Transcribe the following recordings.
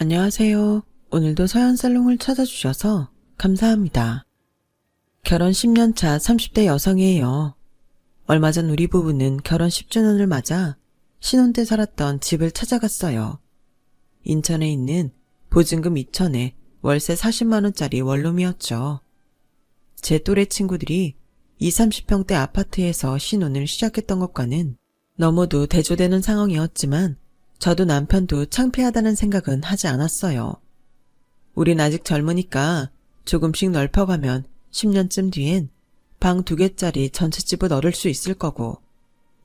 안녕하세요. 오늘도 서현살롱을 찾아주셔서 감사합니다. 결혼 10년 차 30대 여성이에요. 얼마 전 우리 부부는 결혼 10주년을 맞아 신혼 때 살았던 집을 찾아갔어요. 인천에 있는 보증금 2천에 월세 40만원짜리 원룸이었죠. 제 또래 친구들이 20, 30평대 아파트에서 신혼을 시작했던 것과는 너무도 대조되는 상황이었지만 저도 남편도 창피하다는 생각은 하지 않았어요. 우린 아직 젊으니까 조금씩 넓혀가면 10년쯤 뒤엔 방 2개짜리 전셋집을 얻을 수 있을 거고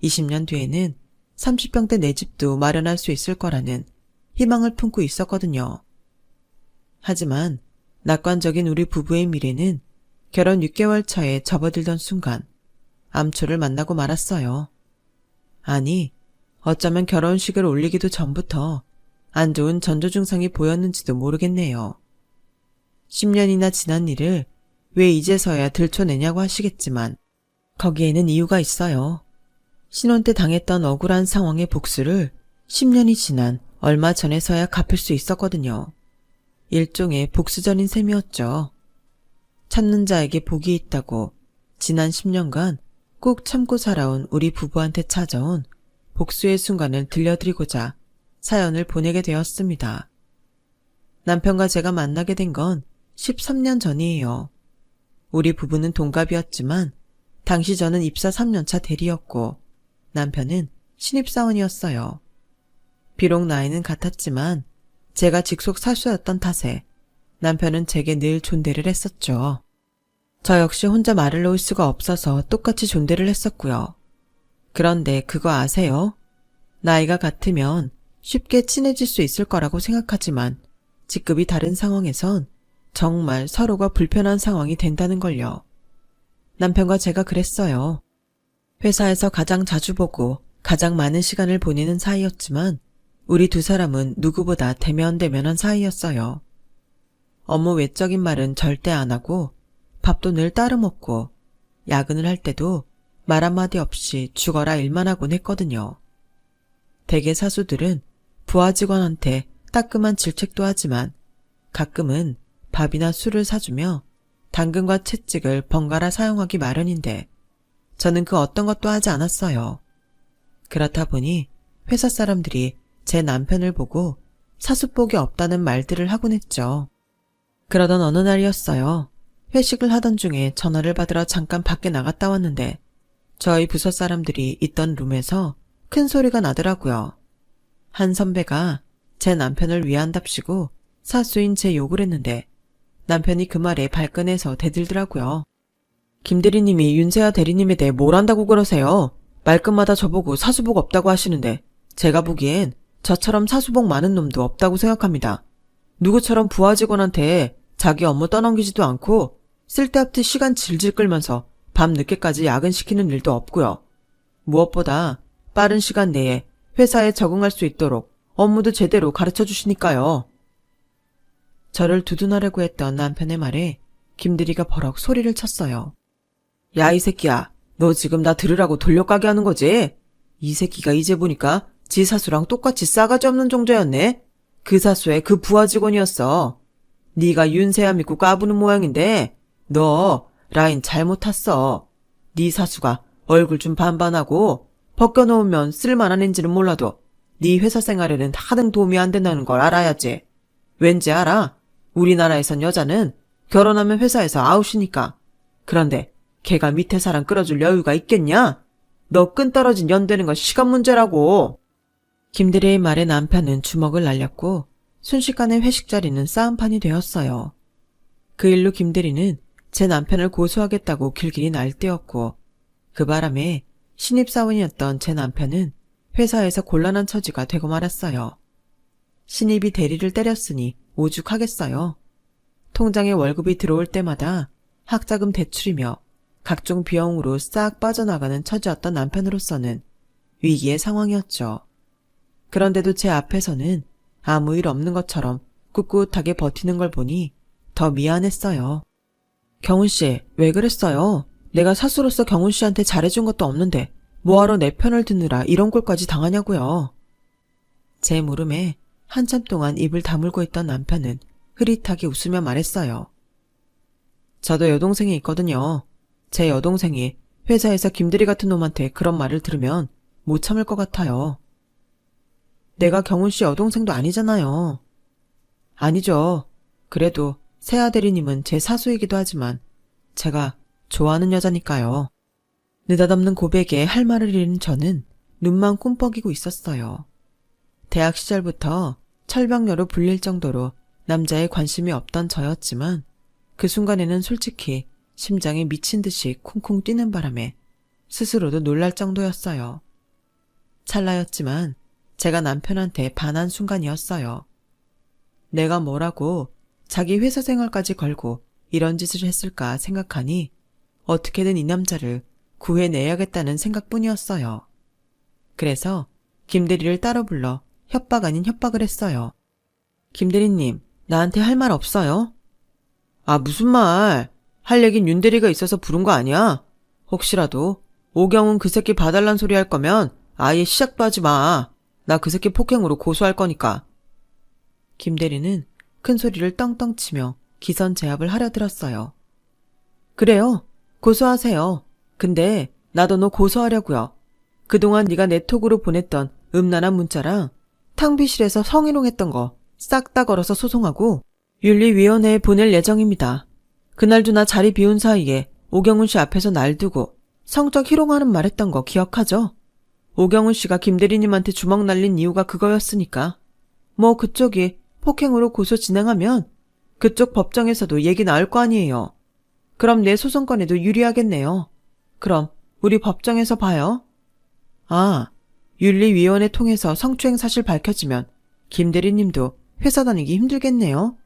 20년 뒤에는 30평대 내 집도 마련할 수 있을 거라는 희망을 품고 있었거든요. 하지만 낙관적인 우리 부부의 미래는 결혼 6개월 차에 접어들던 순간 암초를 만나고 말았어요. 아니, 어쩌면 결혼식을 올리기도 전부터 안 좋은 전조증상이 보였는지도 모르겠네요. 10년이나 지난 일을 왜 이제서야 들춰내냐고 하시겠지만 거기에는 이유가 있어요. 신혼 때 당했던 억울한 상황의 복수를 10년이 지난 얼마 전에서야 갚을 수 있었거든요. 일종의 복수전인 셈이었죠. 참는 자에게 복이 있다고 지난 10년간 꾹 참고 살아온 우리 부부한테 찾아온 복수의 순간을 들려드리고자 사연을 보내게 되었습니다. 남편과 제가 만나게 된 건 13년 전이에요. 우리 부부는 동갑이었지만 당시 저는 입사 3년차 대리였고 남편은 신입사원이었어요. 비록 나이는 같았지만 제가 직속 사수였던 탓에 남편은 제게 늘 존대를 했었죠. 저 역시 혼자 말을 놓을 수가 없어서 똑같이 존대를 했었고요. 그런데 그거 아세요? 나이가 같으면 쉽게 친해질 수 있을 거라고 생각하지만 직급이 다른 상황에선 정말 서로가 불편한 상황이 된다는 걸요. 남편과 제가 그랬어요. 회사에서 가장 자주 보고 가장 많은 시간을 보내는 사이였지만 우리 두 사람은 누구보다 대면대면한 사이였어요. 업무 외적인 말은 절대 안 하고 밥도 늘 따로 먹고 야근을 할 때도 말 한마디 없이 죽어라 일만 하곤 했거든요. 대개 사수들은 부하 직원한테 따끔한 질책도 하지만 가끔은 밥이나 술을 사주며 당근과 채찍을 번갈아 사용하기 마련인데 저는 그 어떤 것도 하지 않았어요. 그렇다 보니 회사 사람들이 제 남편을 보고 사수복이 없다는 말들을 하곤 했죠. 그러던 어느 날이었어요. 회식을 하던 중에 전화를 받으러 잠깐 밖에 나갔다 왔는데 저희 부서 사람들이 있던 룸에서 큰 소리가 나더라고요. 한 선배가 제 남편을 위한답시고 사수인 제 욕을 했는데 남편이 그 말에 발끈해서 대들더라고요. 김 대리님이 윤세아 대리님에 대해 뭘 안다고 그러세요? 말끝마다 저보고 사수복 없다고 하시는데 제가 보기엔 저처럼 사수복 많은 놈도 없다고 생각합니다. 누구처럼 부하 직원한테 자기 업무 떠넘기지도 않고 쓸데없이 시간 질질 끌면서 밤 늦게까지 야근시키는 일도 없고요. 무엇보다 빠른 시간 내에 회사에 적응할 수 있도록 업무도 제대로 가르쳐 주시니까요. 저를 두둔하려고 했던 남편의 말에 김대리가 버럭 소리를 쳤어요. 야, 이 새끼야. 너 지금 나 들으라고 돌려가게 하는 거지? 이 새끼가 이제 보니까 지 사수랑 똑같이 싸가지 없는 종자였네? 그 사수의 그 부하 직원이었어. 네가 윤세아 믿고 까부는 모양인데 너 라인 잘못 탔어. 네 사수가 얼굴 좀 반반하고 벗겨놓으면 쓸만한 앤지는 몰라도 네 회사 생활에는 하등 도움이 안 된다는 걸 알아야지. 왠지 알아? 우리나라에선 여자는 결혼하면 회사에서 아웃이니까. 그런데 걔가 밑에 사람 끌어줄 여유가 있겠냐? 너 끈 떨어진 연대는 건 시간 문제라고. 김대리의 말에 남편은 주먹을 날렸고 순식간에 회식 자리는 싸움판이 되었어요. 그 일로 김대리는 제 남편을 고소하겠다고 길길이 날뛰었고 그 바람에 신입사원이었던 제 남편은 회사에서 곤란한 처지가 되고 말았어요. 신입이 대리를 때렸으니 오죽하겠어요. 통장에 월급이 들어올 때마다 학자금 대출이며 각종 비용으로 싹 빠져나가는 처지였던 남편으로서는 위기의 상황이었죠. 그런데도 제 앞에서는 아무 일 없는 것처럼 꿋꿋하게 버티는 걸 보니 더 미안했어요. 경훈씨, 왜 그랬어요? 내가 사수로서 경훈씨한테 잘해준 것도 없는데 뭐하러 내 편을 듣느라 이런 꼴까지 당하냐고요. 제 물음에 한참 동안 입을 다물고 있던 남편은 흐릿하게 웃으며 말했어요. 저도 여동생이 있거든요. 제 여동생이 회사에서 김대리 같은 놈한테 그런 말을 들으면 못 참을 것 같아요. 내가 경훈 씨 여동생도 아니잖아요. 아니죠. 그래도 세아 대리님은 제 사수이기도 하지만 제가 좋아하는 여자니까요. 느닷없는 고백에 할 말을 잃은 저는 눈만 꿈뻑이고 있었어요. 대학 시절부터 철벽녀로 불릴 정도로 남자에 관심이 없던 저였지만 그 순간에는 솔직히 심장이 미친 듯이 쿵쿵 뛰는 바람에 스스로도 놀랄 정도였어요. 찰나였지만 제가 남편한테 반한 순간이었어요. 내가 뭐라고 자기 회사 생활까지 걸고 이런 짓을 했을까 생각하니 어떻게든 이 남자를 구해내야겠다는 생각뿐이었어요. 그래서 김대리를 따로 불러 협박 아닌 협박을 했어요. 김대리님, 나한테 할 말 없어요? 아, 무슨 말. 할 얘긴 윤대리가 있어서 부른 거 아니야? 혹시라도 오경은 그 새끼 봐달란 소리 할 거면 아예 시작도 하지 마. 나 그 새끼 폭행으로 고소할 거니까. 김대리는 큰 소리를 떵떵 치며 기선 제압을 하려 들었어요. 그래요. 고소하세요. 근데 나도 너 고소하려고요. 그동안 네가 내 톡으로 보냈던 음란한 문자랑 탕비실에서 성희롱했던 거 싹 다 걸어서 소송하고 윤리위원회에 보낼 예정입니다. 그날도 나 자리 비운 사이에 오경훈 씨 앞에서 날 두고 성적 희롱하는 말 했던 거 기억하죠? 오경훈 씨가 김대리님한테 주먹 날린 이유가 그거였으니까. 뭐 그쪽이 폭행으로 고소 진행하면 그쪽 법정에서도 얘기 나올 거 아니에요. 그럼 내 소송권에도 유리하겠네요. 그럼 우리 법정에서 봐요. 아, 윤리위원회 통해서 성추행 사실 밝혀지면 김 대리님도 회사 다니기 힘들겠네요.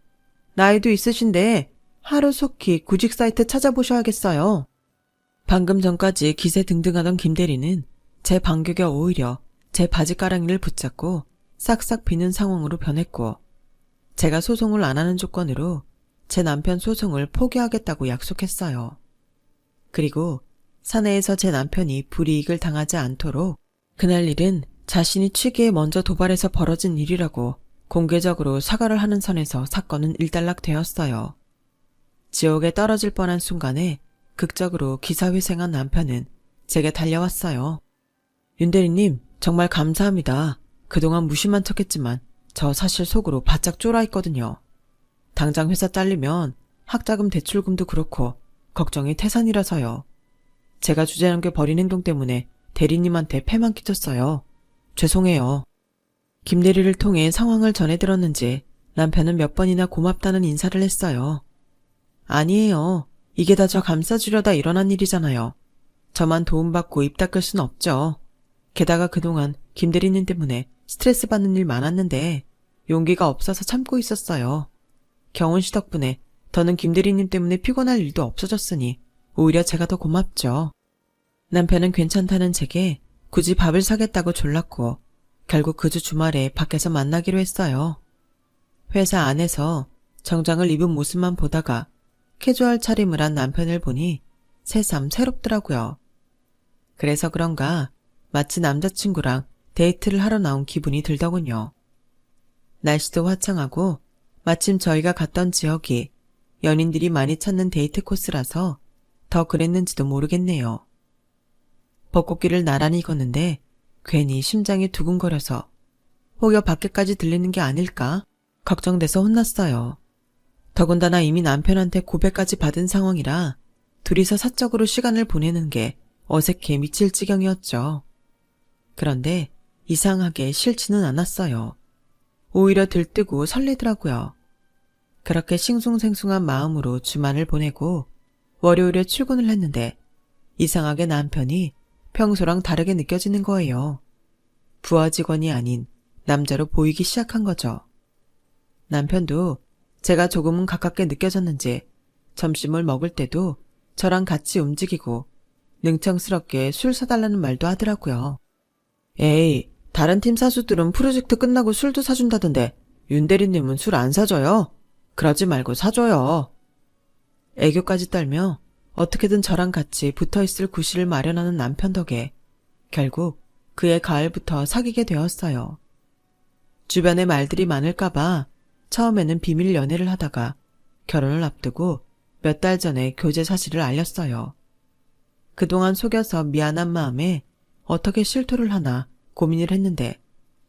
나이도 있으신데 하루속히 구직 사이트 찾아보셔야겠어요. 방금 전까지 기세 등등하던 김 대리는 제 반격에 오히려 제 바지가랑이를 붙잡고 싹싹 비는 상황으로 변했고 제가 소송을 안 하는 조건으로 제 남편 소송을 포기하겠다고 약속했어요. 그리고 사내에서 제 남편이 불이익을 당하지 않도록 그날 일은 자신이 취기에 먼저 도발해서 벌어진 일이라고 공개적으로 사과를 하는 선에서 사건은 일단락되었어요. 지옥에 떨어질 뻔한 순간에 극적으로 기사회생한 남편은 제게 달려왔어요. 윤 대리님, 정말 감사합니다. 그동안 무심한 척했지만 저 사실 속으로 바짝 쫄아있거든요. 당장 회사 잘리면 학자금 대출금도 그렇고 걱정이 태산이라서요. 제가 주제넘게 버린 행동 때문에 대리님한테 폐만 끼쳤어요. 죄송해요. 김 대리를 통해 상황을 전해들었는지 남편은 몇 번이나 고맙다는 인사를 했어요. 아니에요. 이게 다 저 감싸주려다 일어난 일이잖아요. 저만 도움받고 입 닦을 순 없죠. 게다가 그동안 김 대리님 때문에 스트레스 받는 일 많았는데 용기가 없어서 참고 있었어요. 경훈 씨 덕분에 더는 김 대리님 때문에 피곤할 일도 없어졌으니 오히려 제가 더 고맙죠. 남편은 괜찮다는 제게 굳이 밥을 사겠다고 졸랐고 결국 그 주 주말에 밖에서 만나기로 했어요. 회사 안에서 정장을 입은 모습만 보다가 캐주얼 차림을 한 남편을 보니 새삼 새롭더라고요. 그래서 그런가 마치 남자친구랑 데이트를 하러 나온 기분이 들더군요. 날씨도 화창하고 마침 저희가 갔던 지역이 연인들이 많이 찾는 데이트 코스라서 더 그랬는지도 모르겠네요. 벚꽃길을 나란히 걷는데 괜히 심장이 두근거려서 혹여 밖에까지 들리는 게 아닐까 걱정돼서 혼났어요. 더군다나 이미 남편한테 고백까지 받은 상황이라 둘이서 사적으로 시간을 보내는 게 어색해 미칠 지경이었죠. 그런데 이상하게 싫지는 않았어요. 오히려 들뜨고 설레더라고요. 그렇게 싱숭생숭한 마음으로 주말을 보내고 월요일에 출근을 했는데 이상하게 남편이 평소랑 다르게 느껴지는 거예요. 부하 직원이 아닌 남자로 보이기 시작한 거죠. 남편도 제가 조금은 가깝게 느껴졌는지 점심을 먹을 때도 저랑 같이 움직이고 능청스럽게 술 사달라는 말도 하더라고요. 에이, 다른 팀 사수들은 프로젝트 끝나고 술도 사준다던데 윤 대리님은 술 안 사줘요? 그러지 말고 사줘요. 애교까지 떨며 어떻게든 저랑 같이 붙어있을 구실을 마련하는 남편 덕에 결국 그해 가을부터 사귀게 되었어요. 주변에 말들이 많을까봐 처음에는 비밀 연애를 하다가 결혼을 앞두고 몇 달 전에 교제 사실을 알렸어요. 그동안 속여서 미안한 마음에 어떻게 실토를 하나 고민을 했는데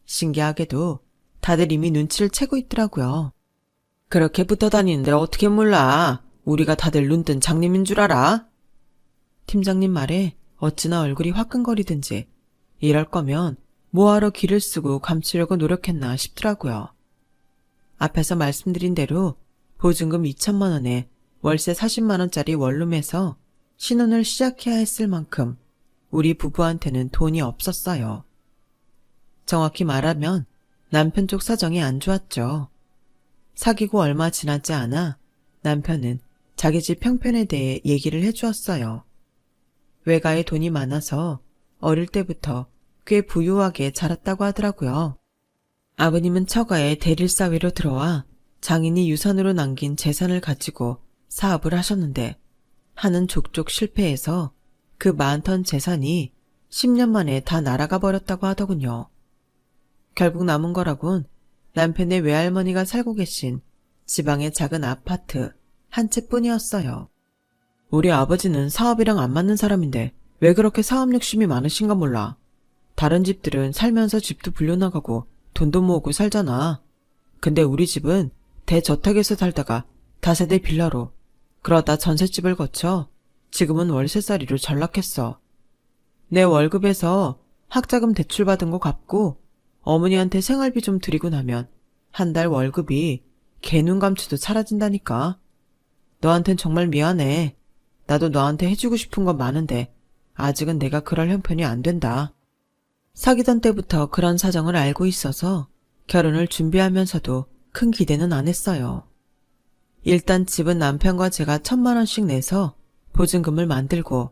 신기하게도 다들 이미 눈치를 채고 있더라고요. 그렇게 붙어 다니는데 어떻게 몰라. 우리가 다들 눈뜬 장님인 줄 알아? 팀장님 말에 어찌나 얼굴이 화끈거리든지 이럴 거면 뭐하러 기를 쓰고 감추려고 노력했나 싶더라고요. 앞에서 말씀드린 대로 보증금 2천만 원에 월세 40만 원짜리 원룸에서 신혼을 시작해야 했을 만큼 우리 부부한테는 돈이 없었어요. 정확히 말하면 남편 쪽 사정이 안 좋았죠. 사귀고 얼마 지나지 않아 남편은 자기 집 형편에 대해 얘기를 해주었어요. 외가에 돈이 많아서 어릴 때부터 꽤 부유하게 자랐다고 하더라고요. 아버님은 처가에 대릴사위로 들어와 장인이 유산으로 남긴 재산을 가지고 사업을 하셨는데 하는 족족 실패해서 그 많던 재산이 10년 만에 다 날아가 버렸다고 하더군요. 결국 남은 거라곤 남편의 외할머니가 살고 계신 지방의 작은 아파트 한 채뿐이었어요. 우리 아버지는 사업이랑 안 맞는 사람인데 왜 그렇게 사업 욕심이 많으신가 몰라. 다른 집들은 살면서 집도 불려나가고 돈도 모으고 살잖아. 근데 우리 집은 대저택에서 살다가 다세대 빌라로 그러다 전셋집을 거쳐 지금은 월세살이로 전락했어. 내 월급에서 학자금 대출받은 거 갚고 어머니한테 생활비 좀 드리고 나면 한 달 월급이 개눈 감추도 사라진다니까. 너한텐 정말 미안해. 나도 너한테 해주고 싶은 건 많은데 아직은 내가 그럴 형편이 안 된다. 사귀던 때부터 그런 사정을 알고 있어서 결혼을 준비하면서도 큰 기대는 안 했어요. 일단 집은 남편과 제가 1,000만 원씩 내서 보증금을 만들고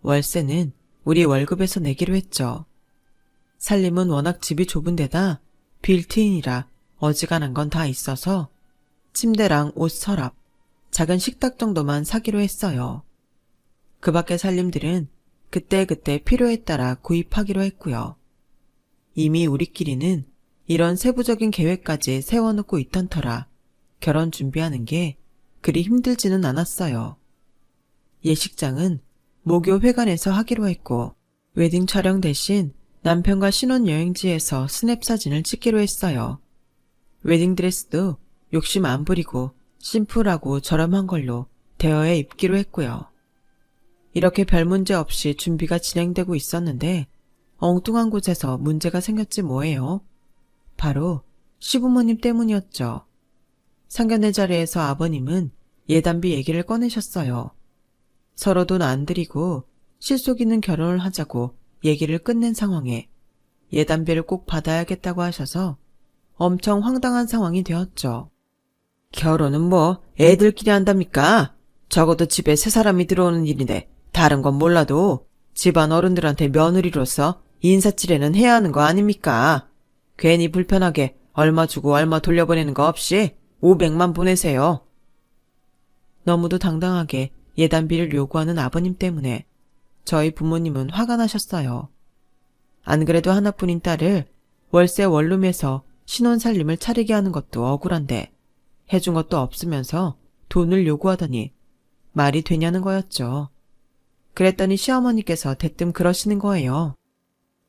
월세는 우리 월급에서 내기로 했죠. 살림은 워낙 집이 좁은 데다 빌트인이라 어지간한 건 다 있어서 침대랑 옷 서랍, 작은 식탁 정도만 사기로 했어요. 그 밖의 살림들은 그때그때 필요에 따라 구입하기로 했고요. 이미 우리끼리는 이런 세부적인 계획까지 세워놓고 있던 터라 결혼 준비하는 게 그리 힘들지는 않았어요. 예식장은 모교 회관에서 하기로 했고 웨딩 촬영 대신 남편과 신혼여행지에서 스냅 사진을 찍기로 했어요. 웨딩드레스도 욕심 안 부리고 심플하고 저렴한 걸로 대여해 입기로 했고요. 이렇게 별 문제 없이 준비가 진행되고 있었는데 엉뚱한 곳에서 문제가 생겼지 뭐예요. 바로 시부모님 때문이었죠. 상견례 자리에서 아버님은 예단비 얘기를 꺼내셨어요. 서로 돈 안 드리고 실속 있는 결혼을 하자고 얘기를 끝낸 상황에 예단비를 꼭 받아야겠다고 하셔서 엄청 황당한 상황이 되었죠. 결혼은 뭐 애들끼리 한답니까? 적어도 집에 세 사람이 들어오는 일인데 다른 건 몰라도 집안 어른들한테 며느리로서 인사치레는 해야 하는 거 아닙니까? 괜히 불편하게 얼마 주고 얼마 돌려보내는 거 없이 500만 보내세요. 너무도 당당하게 예단비를 요구하는 아버님 때문에 저희 부모님은 화가 나셨어요. 안 그래도 하나뿐인 딸을 월세 원룸에서 신혼살림을 차리게 하는 것도 억울한데 해준 것도 없으면서 돈을 요구하더니 말이 되냐는 거였죠. 그랬더니 시어머니께서 대뜸 그러시는 거예요.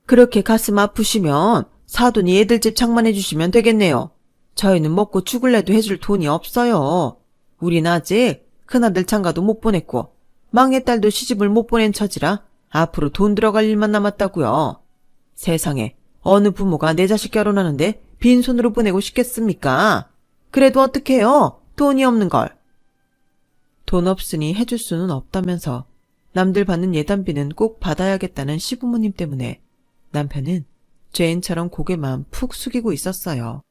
그렇게 가슴 아프시면 사돈이 애들 집 장만해 주시면 되겠네요. 저희는 먹고 죽을래도 해줄 돈이 없어요. 우린 아직 큰아들 장가도 못 보냈고 막내딸도 시집을 못 보낸 처지라 앞으로 돈 들어갈 일만 남았다고요. 세상에 어느 부모가 내 자식 결혼하는데 빈손으로 보내고 싶겠습니까? 그래도 어떡해요? 돈이 없는 걸. 돈 없으니 해줄 수는 없다면서 남들 받는 예단비는 꼭 받아야겠다는 시부모님 때문에 남편은 죄인처럼 고개만 푹 숙이고 있었어요.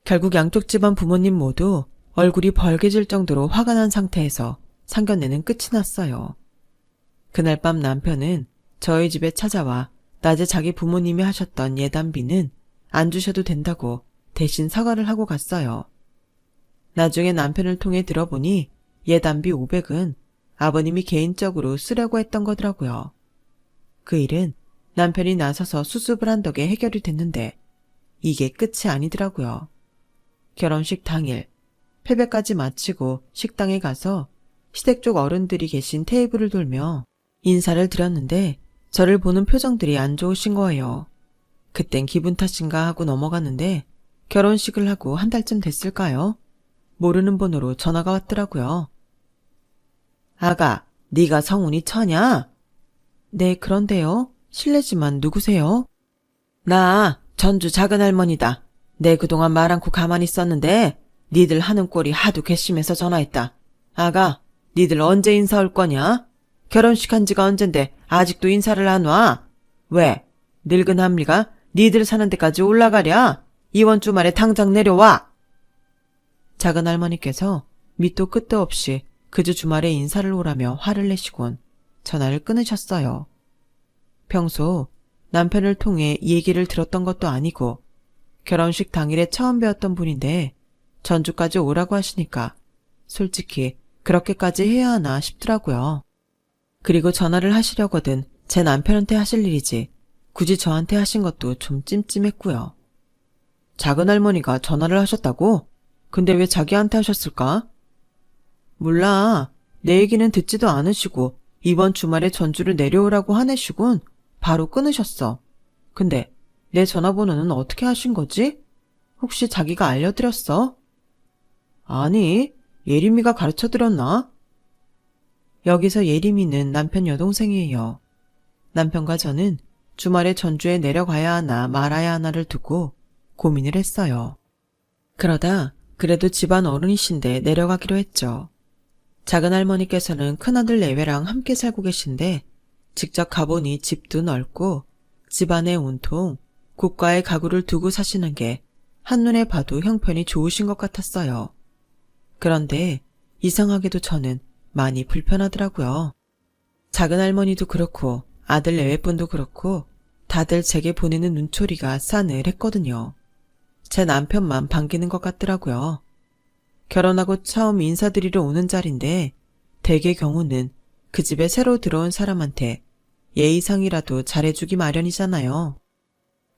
결국 양쪽 집안 부모님 모두 얼굴이 벌개질 정도로 화가 난 상태에서 상견례는 끝이 났어요. 그날 밤 남편은 저희 집에 찾아와 낮에 자기 부모님이 하셨던 예단비는 안 주셔도 된다고 대신 사과를 하고 갔어요. 나중에 남편을 통해 들어보니 예단비 500은 아버님이 개인적으로 쓰려고 했던 거더라고요. 그 일은 남편이 나서서 수습을 한 덕에 해결이 됐는데 이게 끝이 아니더라고요. 결혼식 당일 패배까지 마치고 식당에 가서 시댁 쪽 어른들이 계신 테이블을 돌며 인사를 드렸는데 저를 보는 표정들이 안 좋으신 거예요. 그땐 기분 탓인가 하고 넘어갔는데 결혼식을 하고 한 달쯤 됐을까요? 모르는 번호로 전화가 왔더라고요. 아가, 네가 성훈이 처냐? 네, 그런데요. 실례지만 누구세요? 나 전주 작은할머니다. 내 그동안 말 않고 가만히 있었는데 니들 하는 꼴이 하도 괘씸해서 전화했다. 아가, 니들 언제 인사 올 거냐? 결혼식 한 지가 언젠데 아직도 인사를 안 와? 왜? 늙은 합리가 니들 사는 데까지 올라가랴? 이번 주말에 당장 내려와! 작은할머니께서 밑도 끝도 없이 그주 주말에 인사를 오라며 화를 내시곤 전화를 끊으셨어요. 평소 남편을 통해 얘기를 들었던 것도 아니고 결혼식 당일에 처음 뵈었던 분인데 전주까지 오라고 하시니까 솔직히 그렇게까지 해야 하나 싶더라고요. 그리고 전화를 하시려거든 제 남편한테 하실 일이지 굳이 저한테 하신 것도 좀 찜찜했고요. 작은할머니가 전화를 하셨다고? 근데 왜 자기한테 하셨을까? 몰라. 내 얘기는 듣지도 않으시고 이번 주말에 전주를 내려오라고 하내시곤 바로 끊으셨어. 근데 내 전화번호는 어떻게 하신 거지? 혹시 자기가 알려드렸어? 아니, 예림이가 가르쳐드렸나? 여기서 예림이는 남편 여동생이에요. 남편과 저는 주말에 전주에 내려가야 하나 말아야 하나를 두고 고민을 했어요. 그러다 그래도 집안 어른이신데 내려가기로 했죠. 작은할머니께서는 큰아들 내외랑 함께 살고 계신데 직접 가보니 집도 넓고 집안에 온통 고가의 가구를 두고 사시는 게 한눈에 봐도 형편이 좋으신 것 같았어요. 그런데 이상하게도 저는 많이 불편하더라고요. 작은할머니도 그렇고 아들 내외분도 그렇고 다들 제게 보내는 눈초리가 싸늘했거든요. 제 남편만 반기는 것 같더라고요. 결혼하고 처음 인사드리러 오는 자리인데 대개 경우는 그 집에 새로 들어온 사람한테 예의상이라도 잘해주기 마련이잖아요.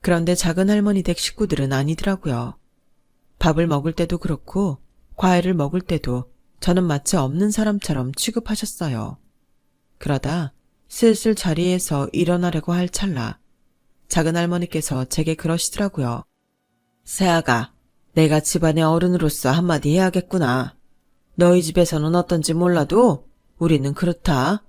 그런데 작은할머니 댁 식구들은 아니더라고요. 밥을 먹을 때도 그렇고 과일을 먹을 때도 저는 마치 없는 사람처럼 취급하셨어요. 그러다 슬슬 자리에서 일어나려고 할 찰나 작은할머니께서 제게 그러시더라고요. 새아가, 내가 집안의 어른으로서 한마디 해야겠구나. 너희 집에서는 어떤지 몰라도 우리는 그렇다.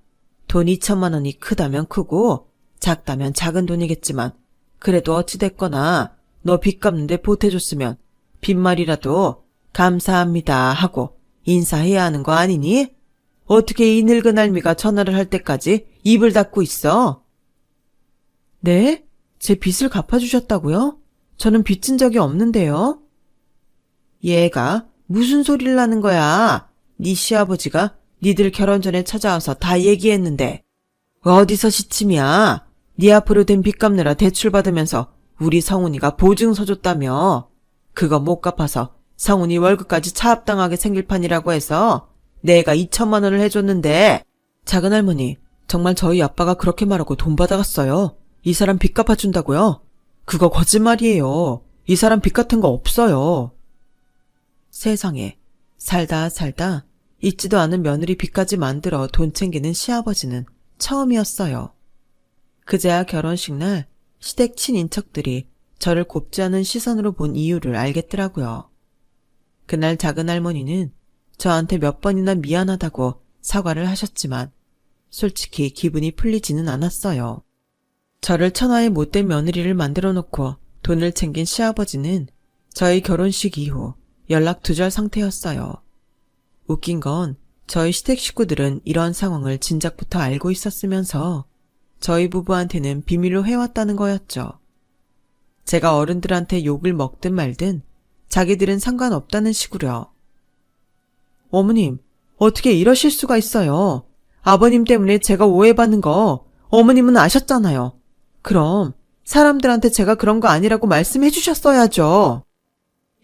돈 2천만 원이 크다면 크고 작다면 작은 돈이겠지만 그래도 어찌됐거나 너 빚 갚는데 보태줬으면 빚말이라도 감사합니다 하고 인사해야 하는 거 아니니? 어떻게 이 늙은 할미가 전화를 할 때까지 입을 닫고 있어? 네? 제 빚을 갚아주셨다고요? 저는 빚진 적이 없는데요. 얘가 무슨 소리를 하는 거야? 네 시아버지가 니들 결혼 전에 찾아와서 다 얘기했는데 어디서 시침이야? 네 앞으로 된 빚 갚느라 대출 받으면서 우리 성훈이가 보증서 줬다며. 그거 못 갚아서 성훈이 월급까지 차압당하게 생길 판이라고 해서 내가 2천만 원을 해줬는데. 작은할머니, 정말 저희 아빠가 그렇게 말하고 돈 받아갔어요. 이 사람 빚 갚아준다고요? 그거 거짓말이에요. 이 사람 빚 같은 거 없어요. 세상에, 살다 있지도 않은 며느리 빚까지 만들어 돈 챙기는 시아버지는 처음이었어요. 그제야 결혼식 날 시댁 친인척들이 저를 곱지 않은 시선으로 본 이유를 알겠더라고요. 그날 작은할머니는 저한테 몇 번이나 미안하다고 사과를 하셨지만 솔직히 기분이 풀리지는 않았어요. 저를 천하의 못된 며느리를 만들어 놓고 돈을 챙긴 시아버지는 저희 결혼식 이후 연락 두절 상태였어요. 웃긴 건 저희 시댁 식구들은 이런 상황을 진작부터 알고 있었으면서 저희 부부한테는 비밀로 해왔다는 거였죠. 제가 어른들한테 욕을 먹든 말든 자기들은 상관없다는 식으로요. 어머님, 어떻게 이러실 수가 있어요. 아버님 때문에 제가 오해받는 거 어머님은 아셨잖아요. 그럼 사람들한테 제가 그런 거 아니라고 말씀해 주셨어야죠.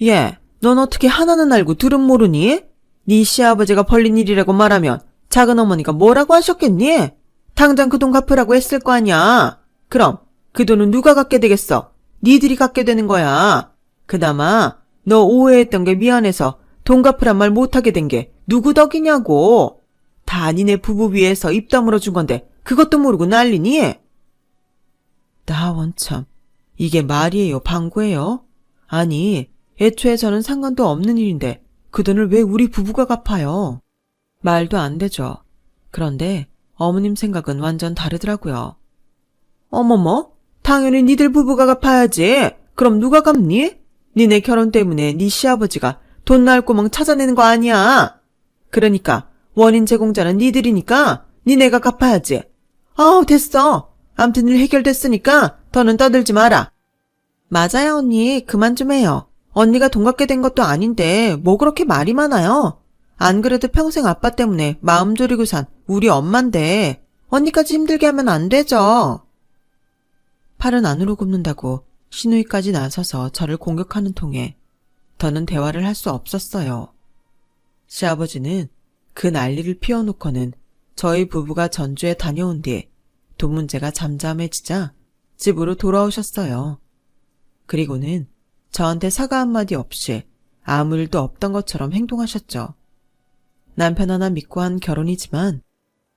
예, 넌 어떻게 하나는 알고 둘은 모르니? 네 시아버지가 벌린 일이라고 말하면 작은어머니가 뭐라고 하셨겠니? 당장 그 돈 갚으라고 했을 거 아니야. 그럼 그 돈은 누가 갖게 되겠어? 니들이 갖게 되는 거야. 그나마 너 오해했던 게 미안해서 돈 갚으란 말 못하게 된 게 누구 덕이냐고. 다 니네 부부 위해서 입 다물어 준 건데 그것도 모르고 난리니? 나 원참, 이게 말이에요, 방구예요? 아니, 애초에 저는 상관도 없는 일인데 그 돈을 왜 우리 부부가 갚아요? 말도 안 되죠. 그런데 어머님 생각은 완전 다르더라고요. 어머머, 당연히 니들 부부가 갚아야지. 그럼 누가 갚니? 니네 결혼 때문에 니 시아버지가 돈 나올 구멍 찾아내는 거 아니야. 그러니까 원인 제공자는 니들이니까 니네가 갚아야지. 아우, 됐어. 암튼 일 해결됐으니까 더는 떠들지 마라. 맞아요, 언니. 그만 좀 해요. 언니가 돈 갚게 된 것도 아닌데 뭐 그렇게 말이 많아요. 안 그래도 평생 아빠 때문에 마음 졸이고 산 우리 엄만데 언니까지 힘들게 하면 안 되죠. 팔은 안으로 굽는다고 시누이까지 나서서 저를 공격하는 통에 더는 대화를 할 수 없었어요. 시아버지는 그 난리를 피워놓고는 저희 부부가 전주에 다녀온 뒤 돈 문제가 잠잠해지자 집으로 돌아오셨어요. 그리고는 저한테 사과 한마디 없이 아무 일도 없던 것처럼 행동하셨죠. 남편 하나 믿고 한 결혼이지만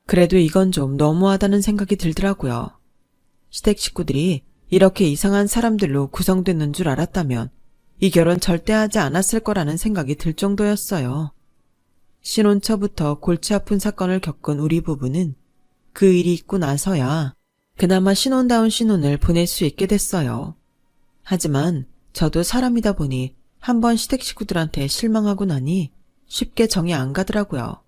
그래도 이건 좀 너무하다는 생각이 들더라고요. 시댁 식구들이 이렇게 이상한 사람들로 구성됐는 줄 알았다면 이 결혼 절대 하지 않았을 거라는 생각이 들 정도였어요. 신혼 초부터 골치 아픈 사건을 겪은 우리 부부는 그 일이 있고 나서야 그나마 신혼다운 신혼을 보낼 수 있게 됐어요. 하지만 저도 사람이다 보니 한번 시댁 식구들한테 실망하고 나니 쉽게 정이 안 가더라고요.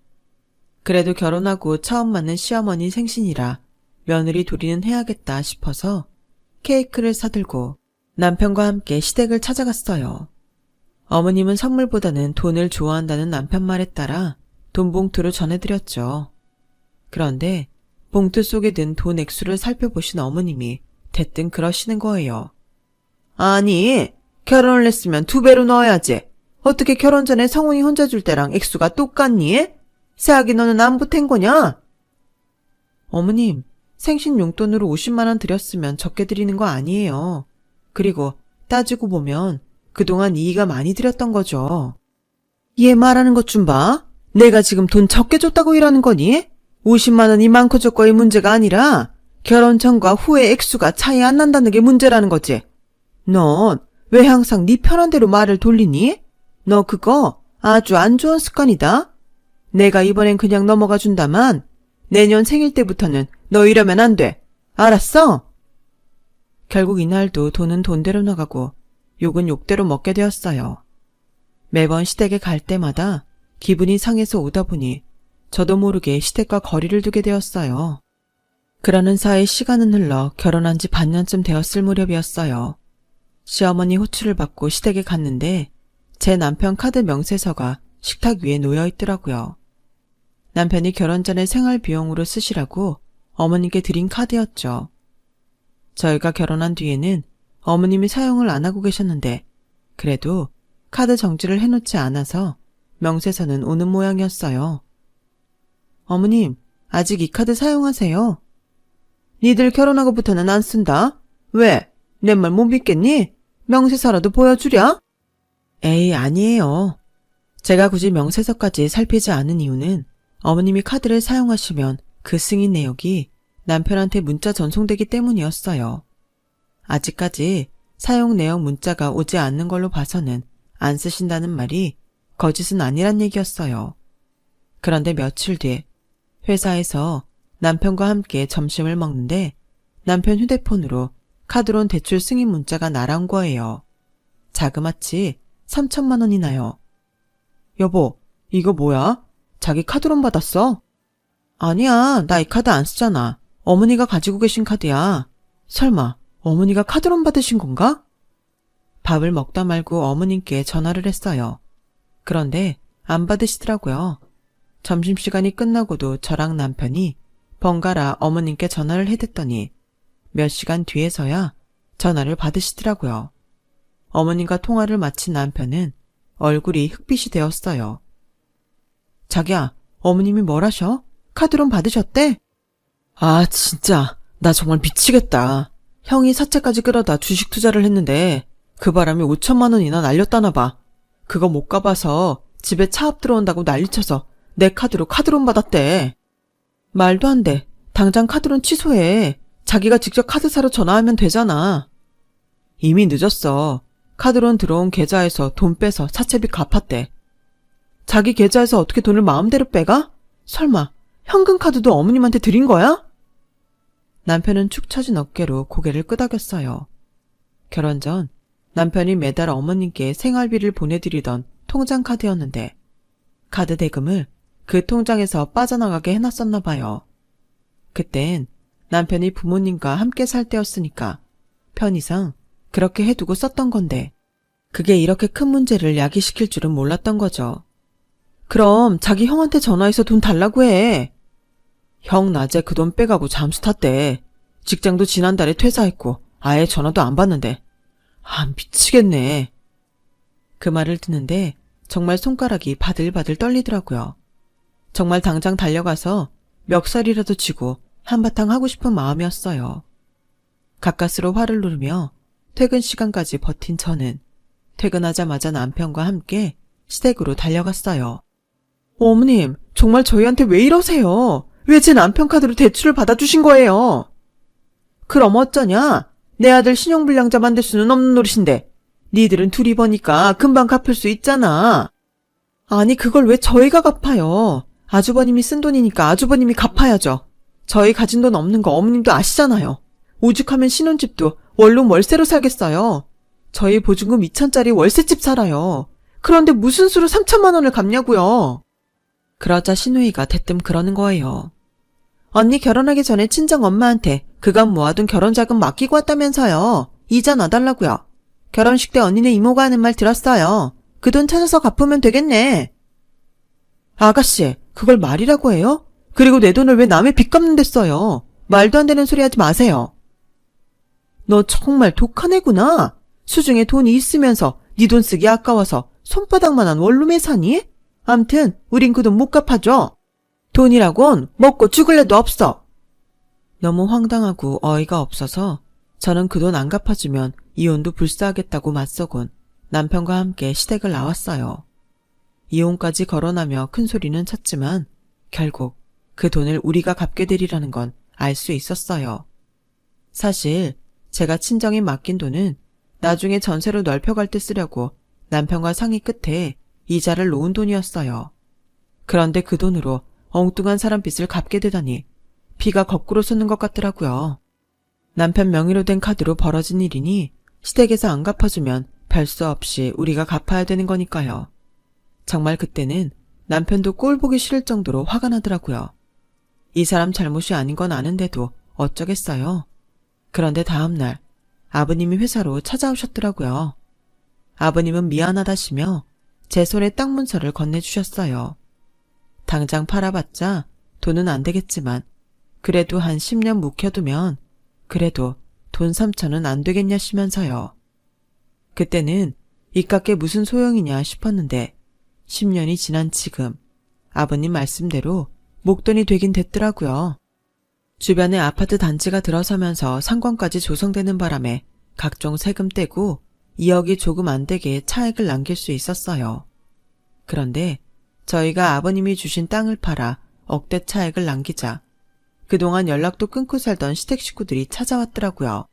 그래도 결혼하고 처음 맞는 시어머니 생신이라 며느리 도리는 해야겠다 싶어서 케이크를 사들고 남편과 함께 시댁을 찾아갔어요. 어머님은 선물보다는 돈을 좋아한다는 남편 말에 따라 돈 봉투를 전해드렸죠. 그런데 봉투 속에 든 돈 액수를 살펴보신 어머님이 대뜸 그러시는 거예요. 아니, 결혼을 했으면 2배로 넣어야지. 어떻게 결혼 전에 성훈이 혼자 줄 때랑 액수가 똑같니? 새아기 너는 안 보탠 거냐? 어머님, 생신 용돈으로 50만 원 드렸으면 적게 드리는 거 아니에요. 그리고 따지고 보면 그동안 이의가 많이 드렸던 거죠. 얘 말하는 것 좀 봐. 내가 지금 돈 적게 줬다고 일하는 거니? 50만 원이 많고 적고의 문제가 아니라 결혼 전과 후의 액수가 차이 안 난다는 게 문제라는 거지. 넌 왜 항상 네 편한 대로 말을 돌리니? 너 그거 아주 안 좋은 습관이다. 내가 이번엔 그냥 넘어가 준다만 내년 생일 때부터는 너 이러면 안 돼. 알았어? 결국 이날도 돈은 돈대로 나가고 욕은 욕대로 먹게 되었어요. 매번 시댁에 갈 때마다 기분이 상해서 오다 보니 저도 모르게 시댁과 거리를 두게 되었어요. 그러는 사이 시간은 흘러 결혼한 지 반년쯤 되었을 무렵이었어요. 시어머니 호출을 받고 시댁에 갔는데 제 남편 카드 명세서가 식탁 위에 놓여 있더라고요. 남편이 결혼 전에 생활 비용으로 쓰시라고 어머님께 드린 카드였죠. 저희가 결혼한 뒤에는 어머님이 사용을 안 하고 계셨는데 그래도 카드 정지를 해놓지 않아서 명세서는 오는 모양이었어요. 어머님, 아직 이 카드 사용하세요? 니들 결혼하고부터는 안 쓴다? 왜? 내 말 못 믿겠니? 명세서라도 보여주랴? 에이, 아니에요. 제가 굳이 명세서까지 살피지 않은 이유는 어머님이 카드를 사용하시면 그 승인 내역이 남편한테 문자 전송되기 때문이었어요. 아직까지 사용 내역 문자가 오지 않는 걸로 봐서는 안 쓰신다는 말이 거짓은 아니란 얘기였어요. 그런데 며칠 뒤 회사에서 남편과 함께 점심을 먹는데 남편 휴대폰으로 카드론 대출 승인 문자가 날아온 거예요. 자그마치 3천만 원이나요. 여보, 이거 뭐야? 자기 카드론 받았어? 아니야, 나 이 카드 안 쓰잖아. 어머니가 가지고 계신 카드야. 설마 어머니가 카드론 받으신 건가? 밥을 먹다 말고 어머님께 전화를 했어요. 그런데 안 받으시더라고요. 점심시간이 끝나고도 저랑 남편이 번갈아 어머님께 전화를 해댔더니 몇 시간 뒤에서야 전화를 받으시더라고요. 어머님과 통화를 마친 남편은 얼굴이 흑빛이 되었어요. 자기야, 어머님이 뭘 하셔? 카드론 받으셨대? 아, 진짜 나 정말 미치겠다. 형이 사채까지 끌어다 주식 투자를 했는데 그 바람에 5천만 원이나 날렸다나 봐. 그거 못 갚아서 집에 차압 들어온다고 난리쳐서 내 카드로 카드론 받았대. 말도 안 돼. 당장 카드론 취소해. 자기가 직접 카드사로 전화하면 되잖아. 이미 늦었어. 카드론 들어온 계좌에서 돈 빼서 사채비 갚았대. 자기 계좌에서 어떻게 돈을 마음대로 빼가? 설마 현금 카드도 어머님한테 드린 거야? 남편은 축 처진 어깨로 고개를 끄덕였어요. 결혼 전 남편이 매달 어머님께 생활비를 보내드리던 통장 카드였는데 카드 대금을 그 통장에서 빠져나가게 해놨었나 봐요. 그땐 남편이 부모님과 함께 살 때였으니까 편의상 그렇게 해두고 썼던 건데 그게 이렇게 큰 문제를 야기시킬 줄은 몰랐던 거죠. 그럼 자기 형한테 전화해서 돈 달라고 해. 형 낮에 그 돈 빼가고 잠수 탔대. 직장도 지난달에 퇴사했고 아예 전화도 안 받는데. 아, 미치겠네. 그 말을 듣는데 정말 손가락이 바들바들 떨리더라고요. 정말 당장 달려가서 멱살이라도 쥐고 한바탕 하고 싶은 마음이었어요. 가까스로 화를 누르며 퇴근 시간까지 버틴 저는 퇴근하자마자 남편과 함께 시댁으로 달려갔어요. 어머님, 정말 저희한테 왜 이러세요? 왜 제 남편 카드로 대출을 받아주신 거예요? 그럼 어쩌냐? 내 아들 신용불량자 만들 수는 없는 노릇인데 니들은 둘이 버니까 금방 갚을 수 있잖아. 아니 그걸 왜 저희가 갚아요? 아주버님이 쓴 돈이니까 아주버님이 갚아야죠. 저희 가진 돈 없는 거 어머님도 아시잖아요. 오죽하면 신혼집도 원룸 월세로 살겠어요. 저희 보증금 2천짜리 월세집 살아요. 그런데 무슨 수로 3천만 원을 갚냐고요. 그러자 신우이가 대뜸 그러는 거예요. 언니 결혼하기 전에 친정 엄마한테 그간 모아둔 결혼자금 맡기고 왔다면서요. 이자 놔달라고요. 결혼식 때 언니네 이모가 하는 말 들었어요. 그 돈 찾아서 갚으면 되겠네. 아가씨, 그걸 말이라고 해요? 그리고 내 돈을 왜 남의 빚 갚는 데 써요? 말도 안 되는 소리 하지 마세요. 너 정말 독한 애구나. 수중에 돈이 있으면서 네 돈 쓰기 아까워서 손바닥만한 원룸에 사니? 암튼 우린 그 돈 못 갚아줘. 돈이라곤 먹고 죽을 애도 없어. 너무 황당하고 어이가 없어서 저는 그 돈 안 갚아주면 이혼도 불사하겠다고 맞서곤 남편과 함께 시댁을 나왔어요. 이혼까지 거론하며 큰 소리는 쳤지만 결국 그 돈을 우리가 갚게 되리라는 건 알 수 있었어요. 사실 제가 친정에 맡긴 돈은 나중에 전세로 넓혀갈 때 쓰려고 남편과 상의 끝에 이자를 놓은 돈이었어요. 그런데 그 돈으로 엉뚱한 사람 빚을 갚게 되다니 피가 거꾸로 솟는 것 같더라고요. 남편 명의로 된 카드로 벌어진 일이니 시댁에서 안 갚아주면 별 수 없이 우리가 갚아야 되는 거니까요. 정말 그때는 남편도 꼴 보기 싫을 정도로 화가 나더라고요. 이 사람 잘못이 아닌 건 아는데도 어쩌겠어요. 그런데 다음날 아버님이 회사로 찾아오셨더라고요. 아버님은 미안하다시며 제 손에 땅 문서를 건네주셨어요. 당장 팔아봤자 돈은 안 되겠지만 그래도 한 10년 묵혀두면 그래도 돈 3천은 안 되겠냐시면서요. 그때는 이깟게 무슨 소용이냐 싶었는데 10년이 지난 지금 아버님 말씀대로 목돈이 되긴 됐더라고요. 주변에 아파트 단지가 들어서면서 상권까지 조성되는 바람에 각종 세금 떼고 2억이 조금 안 되게 차액을 남길 수 있었어요. 그런데 저희가 아버님이 주신 땅을 팔아 억대 차액을 남기자 그동안 연락도 끊고 살던 시댁 식구들이 찾아왔더라고요.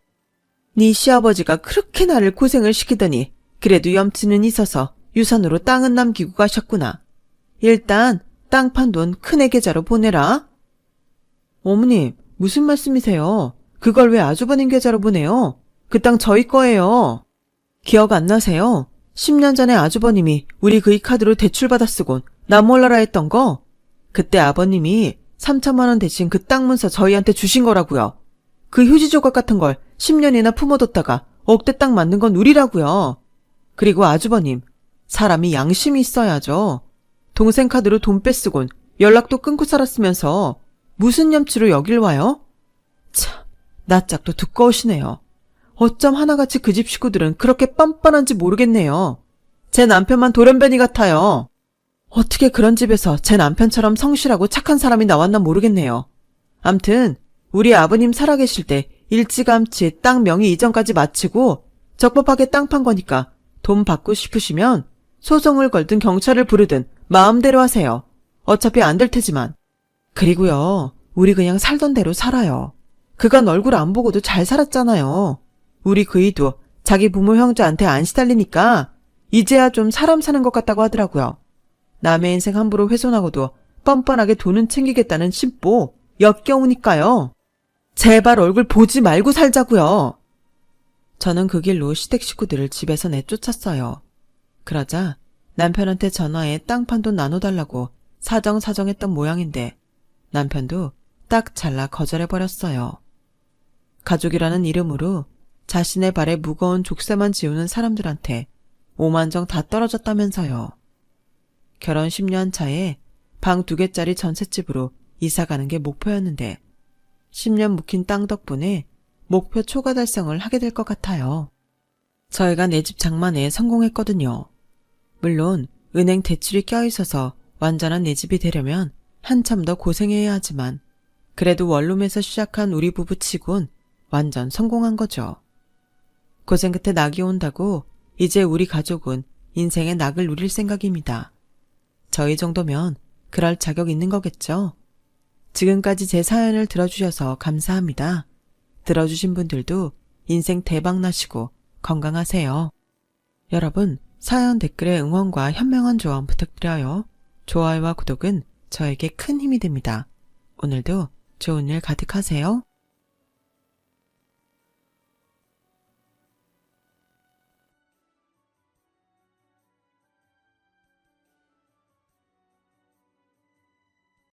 네 시아버지가 그렇게 나를 고생을 시키더니 그래도 염치는 있어서 유산으로 땅은 남기고 가셨구나. 일단 땅 판 돈 큰애 계좌로 보내라. 어머님, 무슨 말씀이세요? 그걸 왜 아주버님 계좌로 보내요? 그 땅 저희 거예요. 기억 안 나세요? 10년 전에 아주버님이 우리 그이 카드로 대출받아 쓰곤 나 몰라라 했던 거? 그때 아버님이 3천만 원 대신 그 땅 문서 저희한테 주신 거라고요. 그 휴지 조각 같은 걸 10년이나 품어뒀다가 억대 땅 만든 건 우리라고요. 그리고 아주버님, 사람이 양심이 있어야죠. 동생 카드로 돈 뺏쓰곤 연락도 끊고 살았으면서 무슨 염치로 여길 와요? 참, 낯짝도 두꺼우시네요. 어쩜 하나같이 그 집 식구들은 그렇게 빤빤한지 모르겠네요. 제 남편만 돌연변이 같아요. 어떻게 그런 집에서 제 남편처럼 성실하고 착한 사람이 나왔나 모르겠네요. 암튼 우리 아버님 살아계실 때 일찌감치 땅 명의 이전까지 마치고 적법하게 땅 판 거니까 돈 받고 싶으시면 소송을 걸든 경찰을 부르든 마음대로 하세요. 어차피 안 될 테지만. 그리고요, 우리 그냥 살던 대로 살아요. 그간 얼굴 안 보고도 잘 살았잖아요. 우리 그이도 자기 부모 형제한테 안 시달리니까 이제야 좀 사람 사는 것 같다고 하더라고요. 남의 인생 함부로 훼손하고도 뻔뻔하게 돈은 챙기겠다는 심보 역겨우니까요. 제발 얼굴 보지 말고 살자고요. 저는 그 길로 시댁 식구들을 집에서 내쫓았어요. 그러자 남편한테 전화해 땅 판 돈 나눠달라고 사정사정했던 모양인데 남편도 딱 잘라 거절해버렸어요. 가족이라는 이름으로 자신의 발에 무거운 족쇄만 지우는 사람들한테 오만정 다 떨어졌다면서요. 결혼 10년 차에 방 2개짜리 전셋집으로 이사가는 게 목표였는데 10년 묵힌 땅 덕분에 목표 초과 달성을 하게 될 것 같아요. 저희가 내 집 장만에 성공했거든요. 물론 은행 대출이 껴있어서 완전한 내 집이 되려면 한참 더 고생해야 하지만 그래도 원룸에서 시작한 우리 부부 치곤 완전 성공한 거죠. 고생 끝에 낙이 온다고 이제 우리 가족은 인생의 낙을 누릴 생각입니다. 저희 정도면 그럴 자격 있는 거겠죠? 지금까지 제 사연을 들어주셔서 감사합니다. 들어주신 분들도 인생 대박 나시고 건강하세요. 여러분, 사연 댓글에 응원과 현명한 조언 부탁드려요. 좋아요와 구독은 저에게 큰 힘이 됩니다. 오늘도 좋은 일 가득하세요.